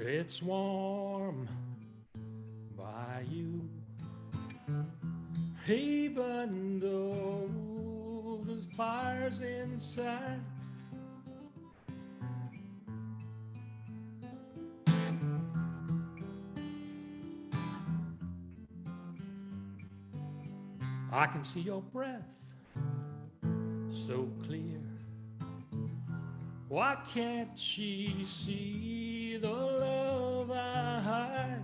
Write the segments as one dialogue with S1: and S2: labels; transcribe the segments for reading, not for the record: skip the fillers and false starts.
S1: It's warm by you, even though the fire's inside. I can see your breath so clear. Why can't she see the love I hide?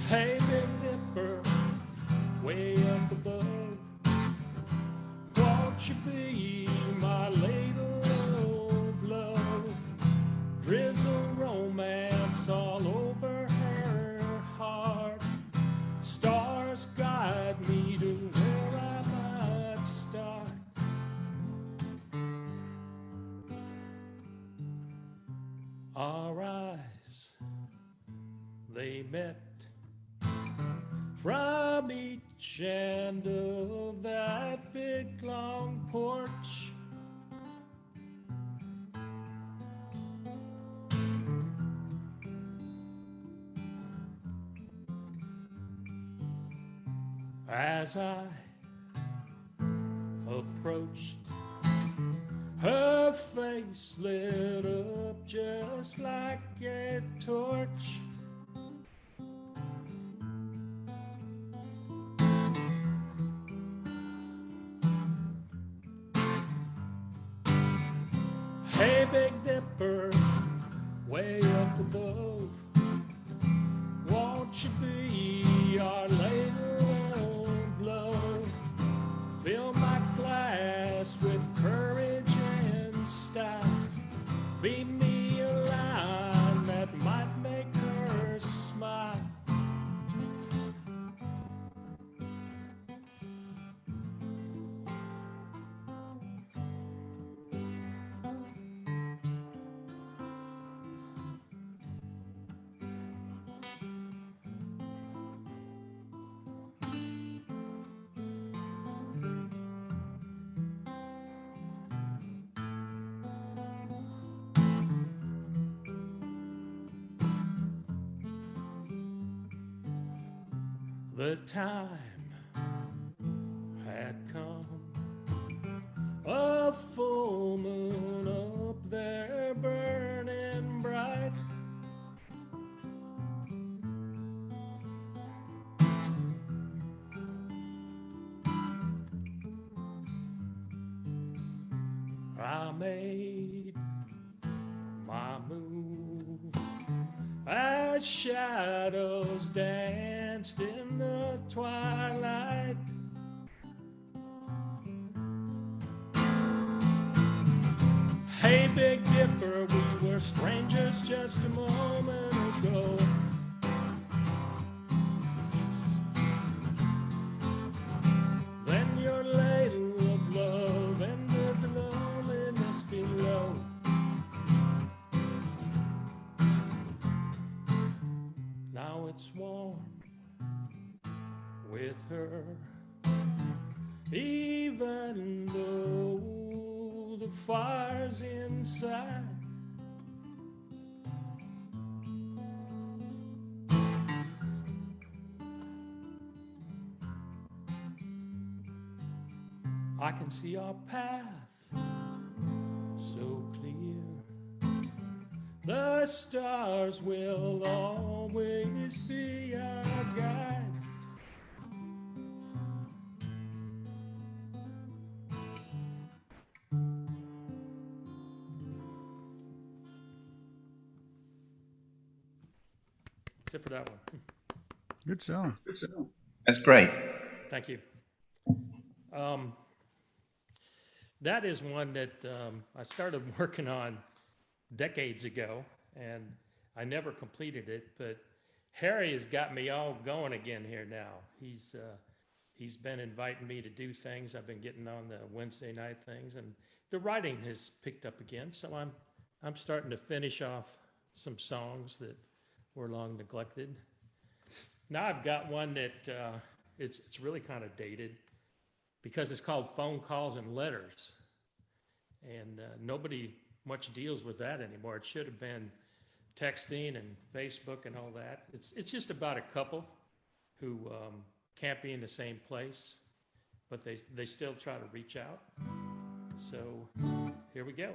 S1: Hey, Big Dipper, way up above, won't you be my ladle of love? Drizzle romance all over her heart. Stars guide me to where I might start. Our eyes, they met from each end of that big long porch. As I approached, her face lit up just like a torch. Hey, Big Dipper, way up above, won't you be our ladle of love? Fill my glass with courage and style. Be me a line that might make her smile. The time had come, a full moon up there burning bright. I made my move as shadows danced in the twilight. Hey, Big Dipper, we were strangers just a moment ago. Then your ladle of love ended the loneliness below. Now it's warm with her, even though the fire's inside. I can see our path so clear. The stars will always be our guide. Except for that one.
S2: Good song.
S3: That's great.
S1: Thank you. That is one that I started working on decades ago, and I never completed it, but Harry has got me all going again here now. He's been inviting me to do things. I've been getting on the Wednesday night things, and the writing has picked up again, so I'm starting to finish off some songs that were long neglected. Now I've got one that It's really kind of dated because it's called phone calls and letters. And nobody much deals with that anymore. It should have been texting and Facebook and all that. It's just about a couple who can't be in the same place, but they still try to reach out. So here we go.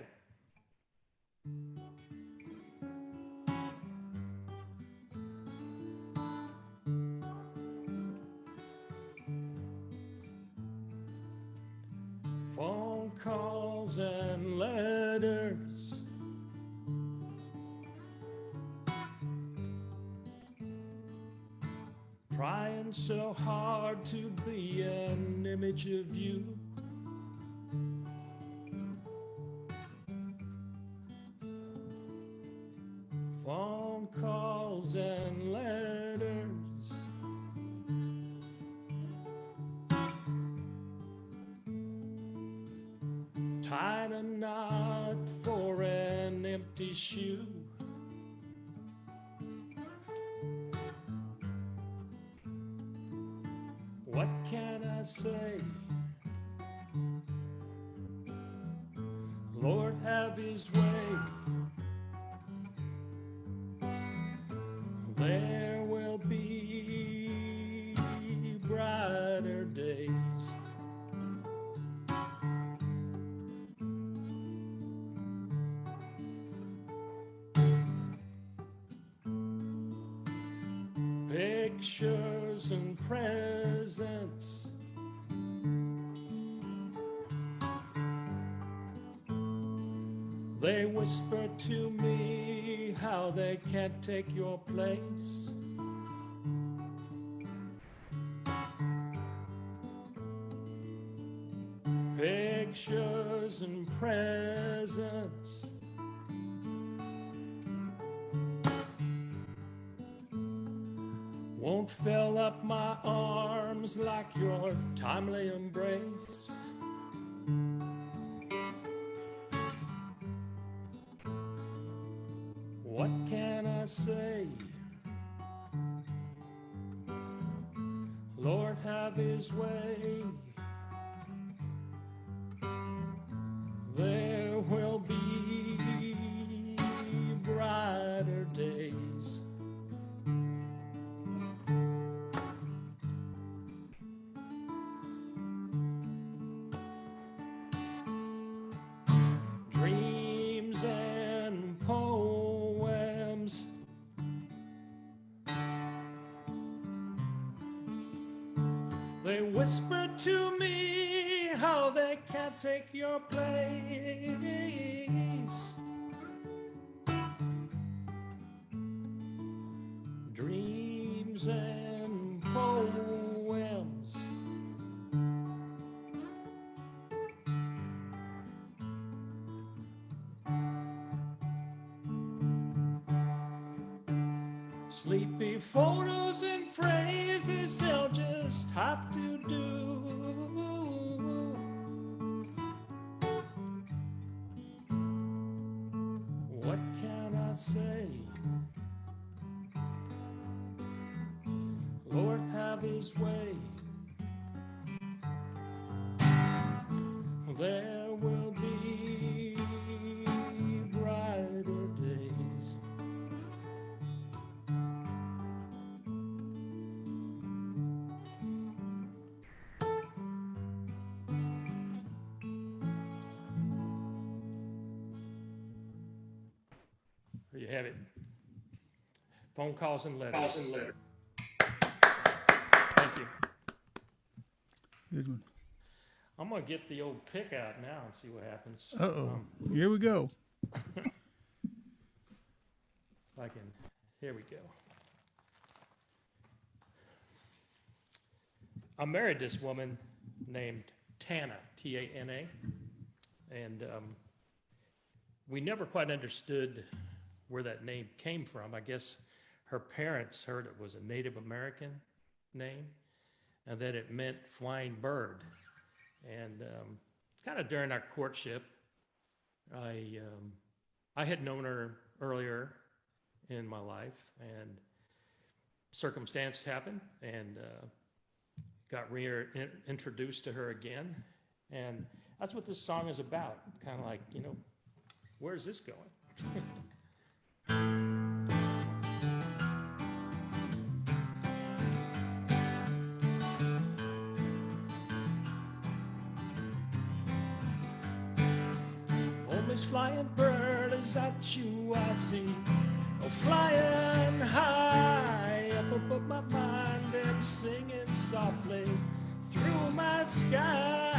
S1: Phone calls and letters, trying so hard to be an image of you. Phone calls and letters, tying a knot for an empty shoe. What can I say? Lord, have his way. There will be brighter days. Pictures and presents, they whisper to me how they can't take your place. Pictures and presents, won't fill up my arms like your timely embrace. What can I say? Lord, have his way. There will be brighter days. Dreams and poems, they whisper to me how they can't take your place. Dreams and poems, sleepy photos and phrases they'll just have to do. What can I say? Lord, have his way. There will be brighter days. There you have it. Phone calls and letters. Thank you.
S2: Good one.
S1: I'm going to get the old pick out now and see what happens.
S2: Uh-oh. Here we go.
S1: If I can. Here we go. I married this woman named Tana, T-A-N-A, and we never quite understood where that name came from. I guess her parents heard it was a Native American name, and that it meant flying bird. And kind of during our courtship, I had known her earlier in my life, and circumstance happened, and got reintroduced to her again. And that's what this song is about. Kind of like, you know, where's this going? Oh, Miss Flying Bird, is that you I see? Oh, flying high up above my mind and singing softly through my sky.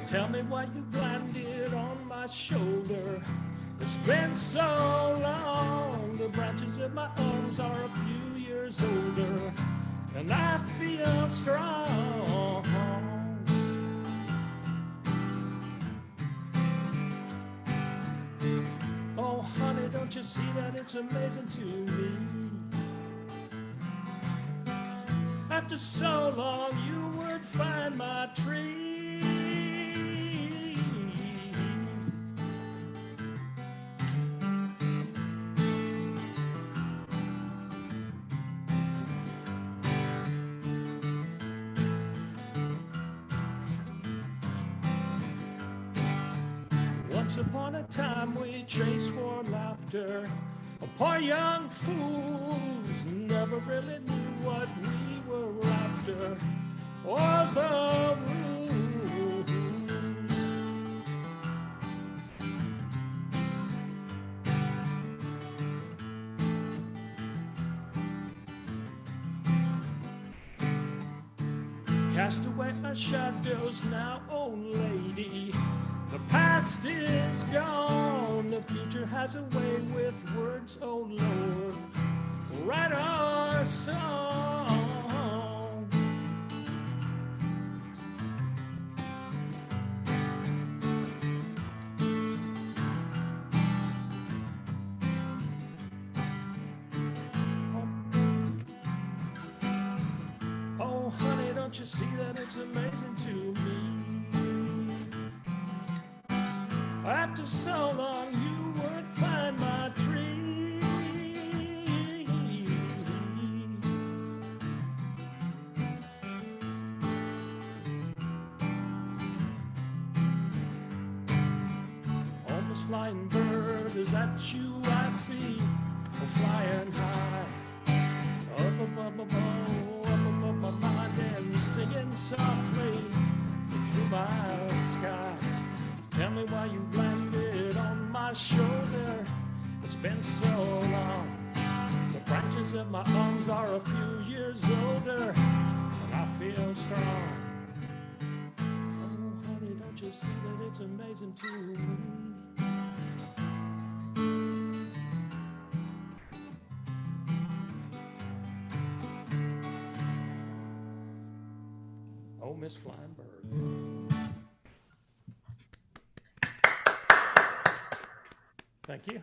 S1: Tell me why you've landed on my shoulder. It's been so long. The branches of my arms are a few years older, and I feel strong. Oh, honey, don't you see that it's amazing to me? After so long, you would find my tree. Once upon a time we chased for laughter. Poor young fools never really knew what we were after. All the rules. Cast away our shadows now, oh lady. The past is gone, the future has a way with words, oh Lord. Write our song. Oh, honey, don't you see that it's amazing to me? After so long, you would find my tree. Oh, Miss Flying Bird, is that you I see? Oh, flying high, up above my mind and singing softly through my sky. Tell me why you landed on my shoulder. It's been so long. The branches of my arms are a few years older, and I feel strong. Oh, honey, don't you see that it's amazing to me? Oh, Miss Flying Bird. Thank you.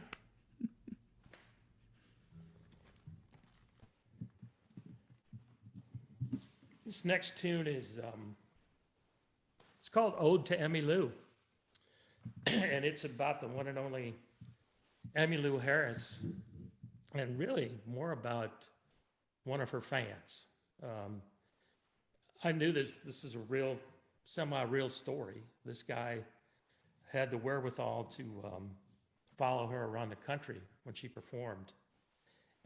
S1: This next tune is, it's called Ode to Emmylou. And it's about the one and only Emmylou Harris, and really more about one of her fans. I knew this is a real, semi-real story. This guy had the wherewithal to follow her around the country when she performed.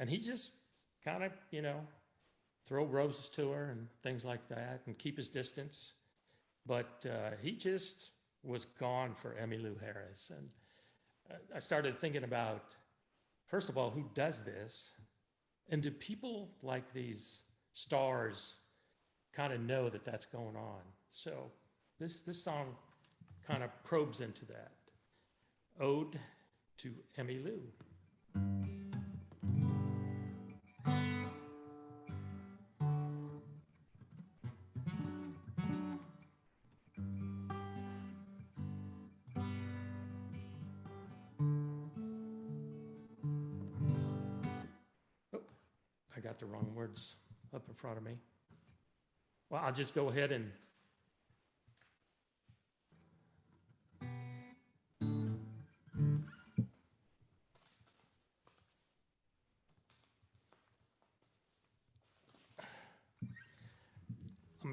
S1: And he just kind of, you know, throw roses to her and things like that and keep his distance. But he just was gone for Emmylou Harris. And I started thinking about, first of all, who does this? And do people like these stars kind of know that that's going on? So this song kind of probes into that. Ode to Emmylou. Oh, I got the wrong words up in front of me. Well, I'll just go ahead and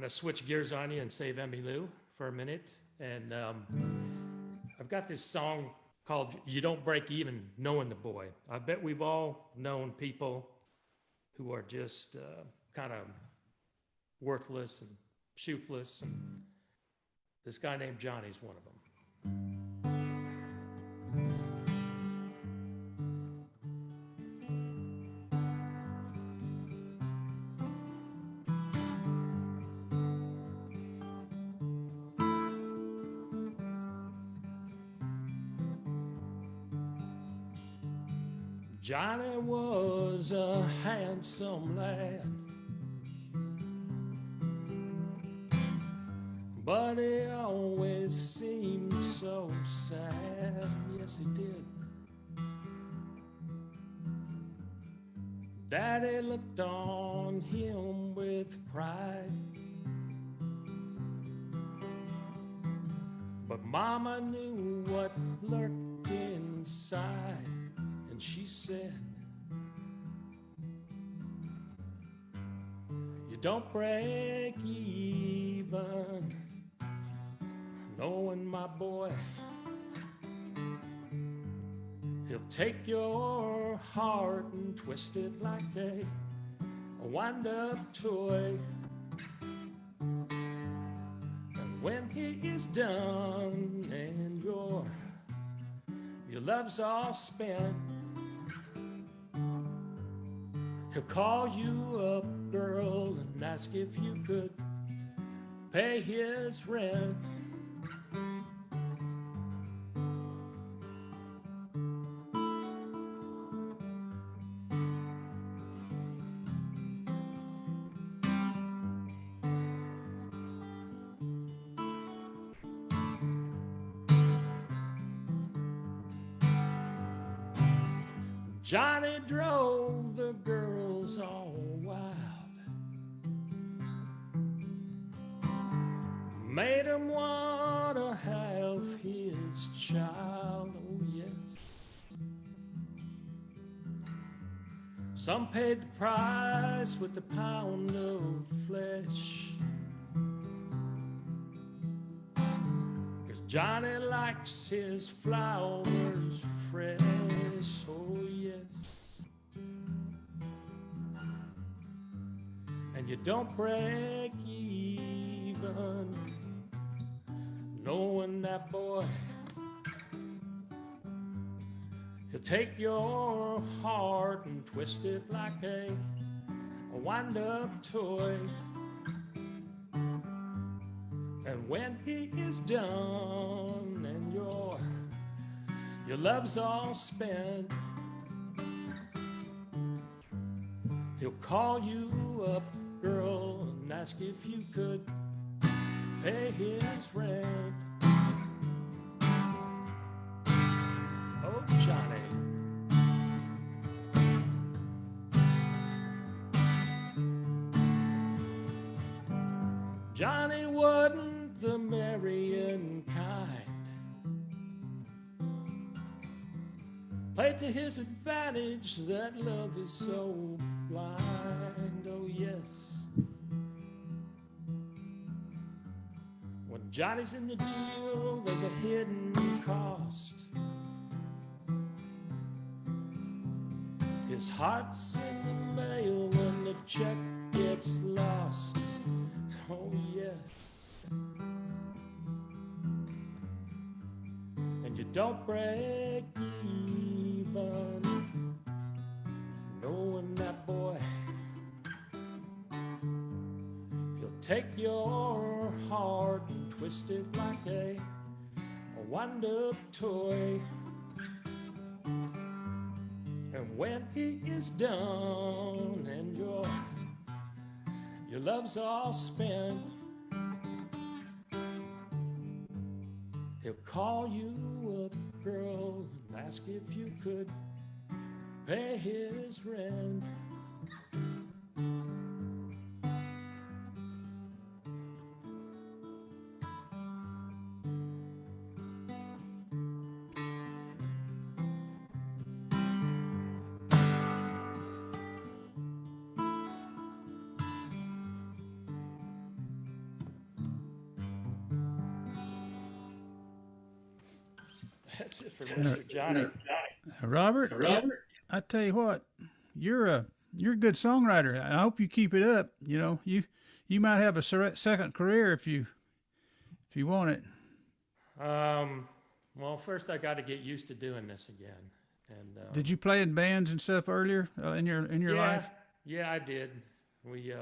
S1: going to switch gears on you and save Emmylou for a minute. And I've got this song called You Don't Break Even Knowing the Boy. I bet we've all known people who are just kind of worthless and shoeless. And this guy named Johnny's one of them. Johnny was a handsome lad, but he always seemed so sad. Yes, he did. Daddy looked on him with pride, but Mama knew what lurked inside. She said, you don't break even knowing my boy. He'll take your heart and twist it like a wind-up toy. And when he is done and your love's all spent, he'll call you up, girl, and ask if you could pay his rent. Johnny drove the girls all wild, made them want to have his child, oh yes. Some paid the price with a pound of flesh, 'cause Johnny likes his flowers fresh, oh yes. And you don't break even knowing that boy. He'll take your heart and twist it like a wind-up toy. And when he is done and your love's all spent, he'll call you up, girl, and ask if you could pay his rent. Oh, Johnny. Johnny wasn't the marrying kind, played to his advantage, that love is so blind, oh yes. When Johnny's in the deal, there's a hidden cost. His heart's in the mail when the check gets lost, oh yes. And you don't break even knowing that boy. He'll take your heart and twist it like a wind-up toy. And when he is done and your love's all spent, he'll call you up, girl, and ask if you could pay his rent. That's it for Mr. Johnny.
S2: Robert, I tell you what, you're a good songwriter. I hope you keep it up. You know, you might have a second career if you want it.
S1: Well, first I got to get used to doing this again. And
S2: did you play in bands and stuff earlier in your life?
S1: Yeah, I did. We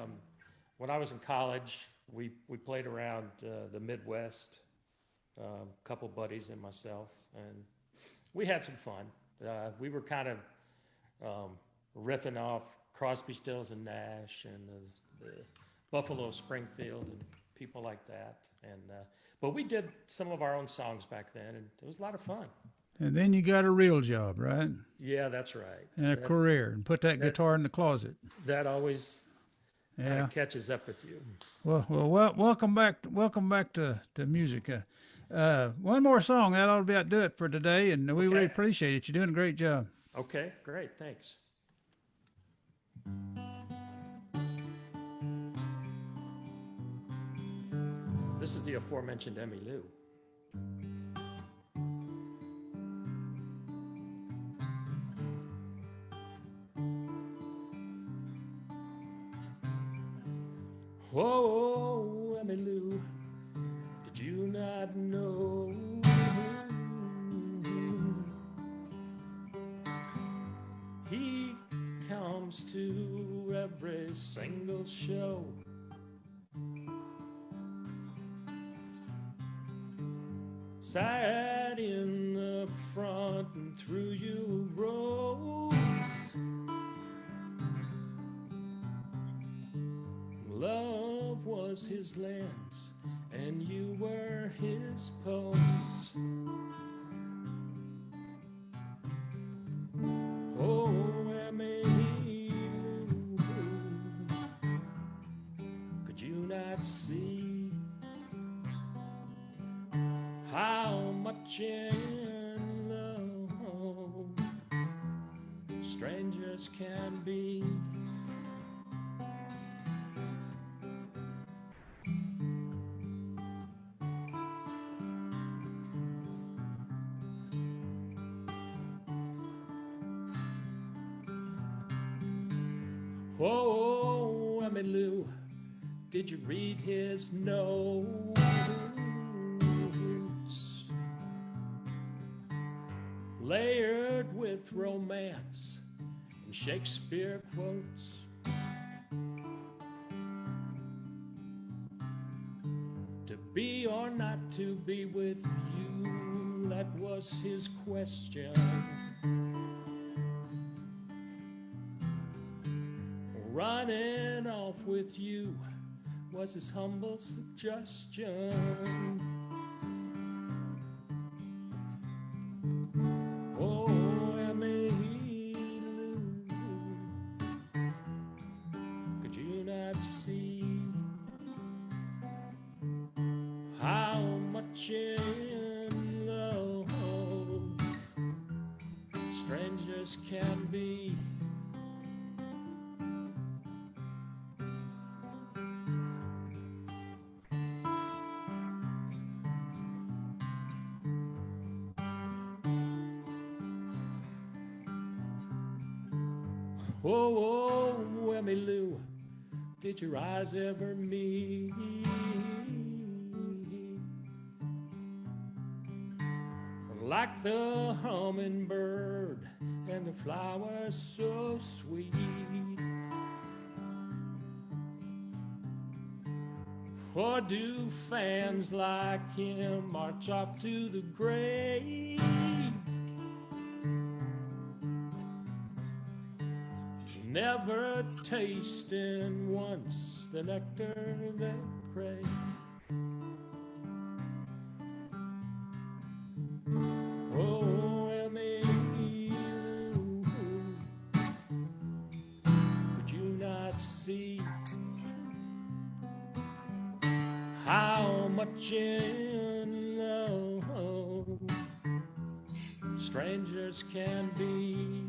S1: when I was in college, we played around the Midwest, a couple buddies and myself, and we had some fun. We were kind of riffing off Crosby, Stills and Nash and the Buffalo Springfield and people like that. And but we did some of our own songs back then, and it was a lot of fun.
S2: And then you got a real job, right?
S1: Yeah, that's right.
S2: And a career, and put that guitar in the closet.
S1: That always kind of catches up with you.
S2: Well, welcome back to music. One more song, that ought to about do it for today, and we really appreciate it. You're doing a great job.
S1: Okay, great, thanks. This is the aforementioned Emmy Lou. Oh, Emmy Lou, did you not know he comes to every single show? Sat in the front and threw you a rose. Love was his lens, and you were his pose. Oh, Emmy Lou, could you not see how much in love strangers can be? Oh, Emmy Lou, did you read his notes? Layered with romance and Shakespeare quotes. To be or not to be with you, that was his question. Running off with you was his humble suggestion. Oh, Emmy Lou, could you not see how much in love strangers can be? Oh, oh, Emmy Lou, did your eyes ever meet? Like the hummingbird and the flowers so sweet. Or do fans like him march off to the grave? Never tasting once the nectar they crave. Oh, Emmy Lou, could you not see how much in love strangers can be?